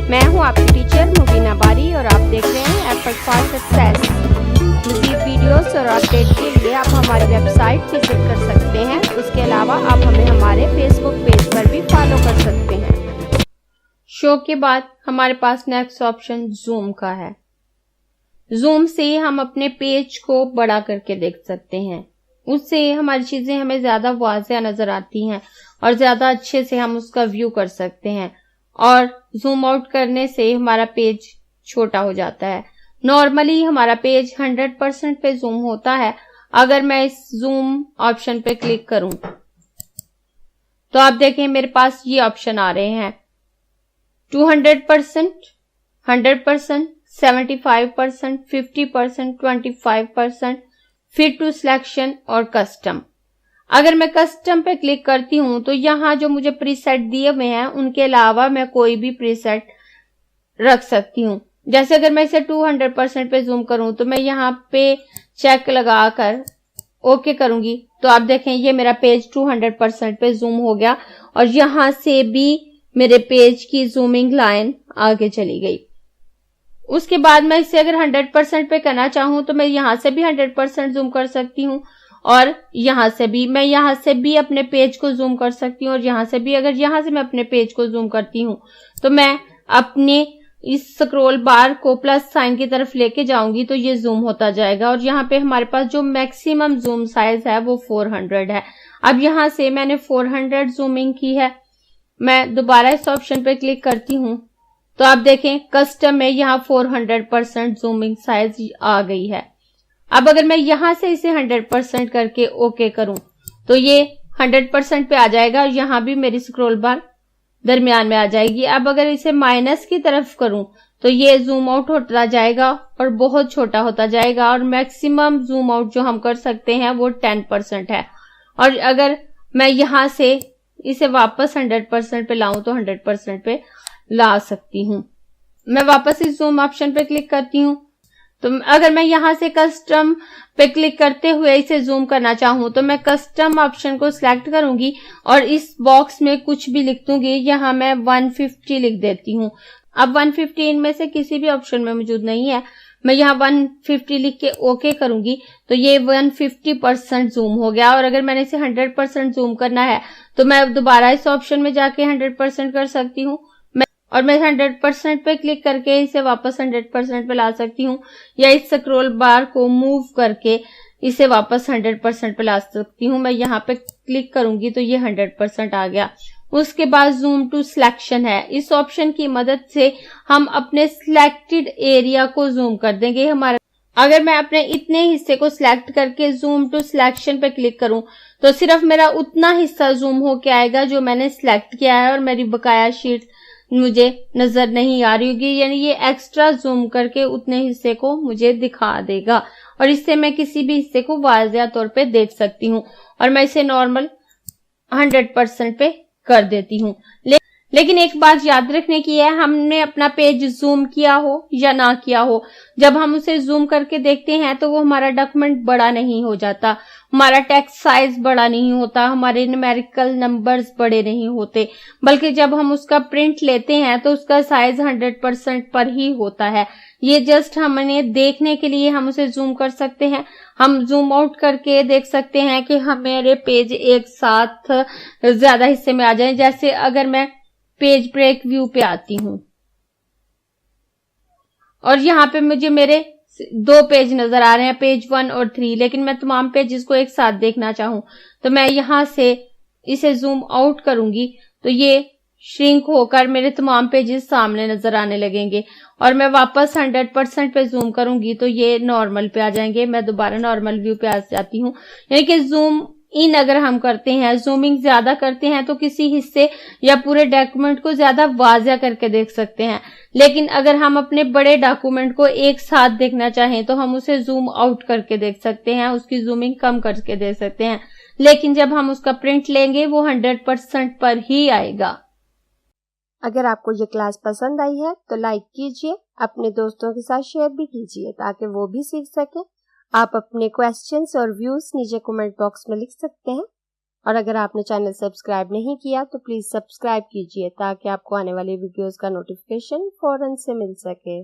मैं हूं आपकी टीचर मुबीना बारी और आप देख रहे हैं एफर्ट फॉर सक्सेस। मज़ीद वीडियोस और अपडेट के लिए आप हमारी वेबसाइट विजिट कर सकते हैं। उसके अलावा आप हमें हमारे फेसबुक पेज पर भी फॉलो कर सकते हैं। शो के बाद हमारे पास नेक्स्ट ऑप्शन जूम का है। जूम से हम अपने पेज को बड़ा करके देख सकते हैं। उससे हमारी चीजें हमें ज्यादा वाज़ेह नजर आती हैं और ज्यादा अच्छे से हम उसका व्यू कर सकते हैं। और जूम आउट करने से हमारा पेज छोटा हो जाता है। नॉर्मली हमारा पेज 100% पे जूम होता है। अगर मैं इस जूम ऑप्शन पे क्लिक करूं तो आप देखें मेरे पास ये ऑप्शन आ रहे हैं 200%, 100%, 75%, 50%, 25%, फिट टू सिलेक्शन और कस्टम। अगर मैं कस्टम पे क्लिक करती हूं तो यहाँ जो मुझे प्रीसेट दिए हुए हैं उनके अलावा मैं कोई भी प्रीसेट रख सकती हूँ। जैसे अगर मैं इसे 200% पे जूम करूं तो मैं यहाँ पे चेक लगाकर ओके करूंगी तो आप देखें ये मेरा पेज 200% पे जूम हो गया और यहाँ से भी मेरे पेज की जूमिंग लाइन आगे चली गई। उसके बाद मैं इसे अगर 100% पे करना चाहूं तो मैं यहाँ से भी 100% जूम कर सकती हूँ और यहाँ से भी अपने पेज को जूम कर सकती हूँ और यहाँ से भी अगर यहाँ से मैं अपने पेज को जूम करती हूँ तो मैं अपने इस स्क्रॉल बार को प्लस साइन की तरफ लेके जाऊंगी तो ये जूम होता जाएगा और यहाँ पे हमारे पास जो मैक्सिमम जूम साइज है वो 400 है। अब यहाँ से मैंने 400 जूमिंग की है। मैं दोबारा इस ऑप्शन पे क्लिक करती हूँ तो आप देखें कस्टम में यहाँ 400% जूमिंग साइज आ गई है। अब अगर मैं यहां से इसे 100% करके ओके करूं तो ये 100% पे आ जाएगा और यहां भी मेरी स्क्रॉल बार दरमियान में आ जाएगी। अब अगर इसे माइनस की तरफ करूं तो ये जूम आउट होता जाएगा और बहुत छोटा होता जाएगा और मैक्सिमम जूम आउट जो हम कर सकते हैं वो 10% है। और अगर मैं यहां से इसे वापस 100% पे लाऊं तो 100% पे ला सकती हूँ। मैं वापस इस जूम ऑप्शन पे क्लिक करती हूँ तो अगर मैं यहां से कस्टम पे क्लिक करते हुए इसे जूम करना चाहूं तो मैं कस्टम ऑप्शन को सिलेक्ट करूंगी और इस बॉक्स में कुछ भी लिख दूंगी। यहां मैं 150 लिख देती हूं। अब 150 इनमें से किसी भी ऑप्शन में मौजूद नहीं है। मैं यहाँ 150 लिख के ओके करूंगी तो ये 150% जूम हो गया और अगर मैंने इसे 100% जूम करना है तो मैं दोबारा इस ऑप्शन में जाके 100% कर सकती हूँ और मैं 100% पे क्लिक करके इसे वापस 100% पे ला सकती हूँ या इस स्क्रॉल बार को मूव करके इसे वापस 100% पे ला सकती हूँ। मैं यहाँ पे क्लिक करूंगी तो ये 100% आ गया। उसके बाद जूम टू सिलेक्शन है। इस ऑप्शन की मदद से हम अपने सिलेक्टेड एरिया को जूम कर देंगे। अगर मैं अपने इतने हिस्से को सिलेक्ट करके जूम टू सिलेक्शन पे क्लिक करूं तो सिर्फ मेरा उतना हिस्सा जूम होके आएगा जो मैंने सिलेक्ट किया है और मेरी बकाया शीट मुझे नजर नहीं आ रही होगी। यानी ये एक्स्ट्रा जूम करके उतने हिस्से को मुझे दिखा देगा और इससे मैं किसी भी हिस्से को वाज़ेह तौर पे देख सकती हूँ और मैं इसे नॉर्मल 100% पे कर देती हूँ। लेकिन एक बात याद रखने की है, हमने अपना पेज जूम किया हो या ना किया हो, जब हम उसे जूम करके देखते हैं तो वो हमारा डॉक्यूमेंट बड़ा नहीं हो जाता, हमारा टेक्स्ट साइज बड़ा नहीं होता, हमारे न्यूमेरिकल नंबर्स बड़े नहीं होते, बल्कि जब हम उसका प्रिंट लेते हैं तो उसका साइज 100% पर ही होता है। ये जस्ट हमने देखने के लिए हम उसे जूम कर सकते हैं। हम जूम आउट करके देख सकते हैं कि हमारे पेज एक साथ ज्यादा हिस्से में आ जाए। जैसे अगर मैं पेज ब्रेक व्यू पे आती हूं और यहाँ पे मुझे मेरे 2 पेज नजर आ रहे हैं, पेज 1 और 3, लेकिन मैं तमाम पेजेस को एक साथ देखना चाहूं तो मैं यहां से इसे जूम आउट करूंगी तो ये श्रिंक होकर मेरे तमाम पेजेस सामने नजर आने लगेंगे और मैं वापस 100% पे जूम करूंगी तो ये नॉर्मल पे आ जाएंगे। मैं दोबारा नॉर्मल व्यू पे आ जाती हूँ। यानी कि जूम इन अगर हम करते हैं, जूमिंग ज्यादा करते हैं तो किसी हिस्से या पूरे डॉक्यूमेंट को ज्यादा वाज़ेह करके देख सकते हैं। लेकिन अगर हम अपने बड़े डॉक्यूमेंट को एक साथ देखना चाहें तो हम उसे जूम आउट करके देख सकते हैं, उसकी जूमिंग कम करके देख सकते हैं। लेकिन जब हम उसका प्रिंट लेंगे वो 100% पर ही आएगा। अगर आपको ये क्लास पसंद आई है तो लाइक कीजिए, अपने दोस्तों के साथ शेयर भी कीजिए ताकि वो भी सीख सकें। आप अपने क्वेश्चंस और व्यूज नीचे कमेंट बॉक्स में लिख सकते हैं और अगर आपने चैनल सब्सक्राइब नहीं किया तो प्लीज़ सब्सक्राइब कीजिए ताकि आपको आने वाली वीडियोस का नोटिफिकेशन फौरन से मिल सके।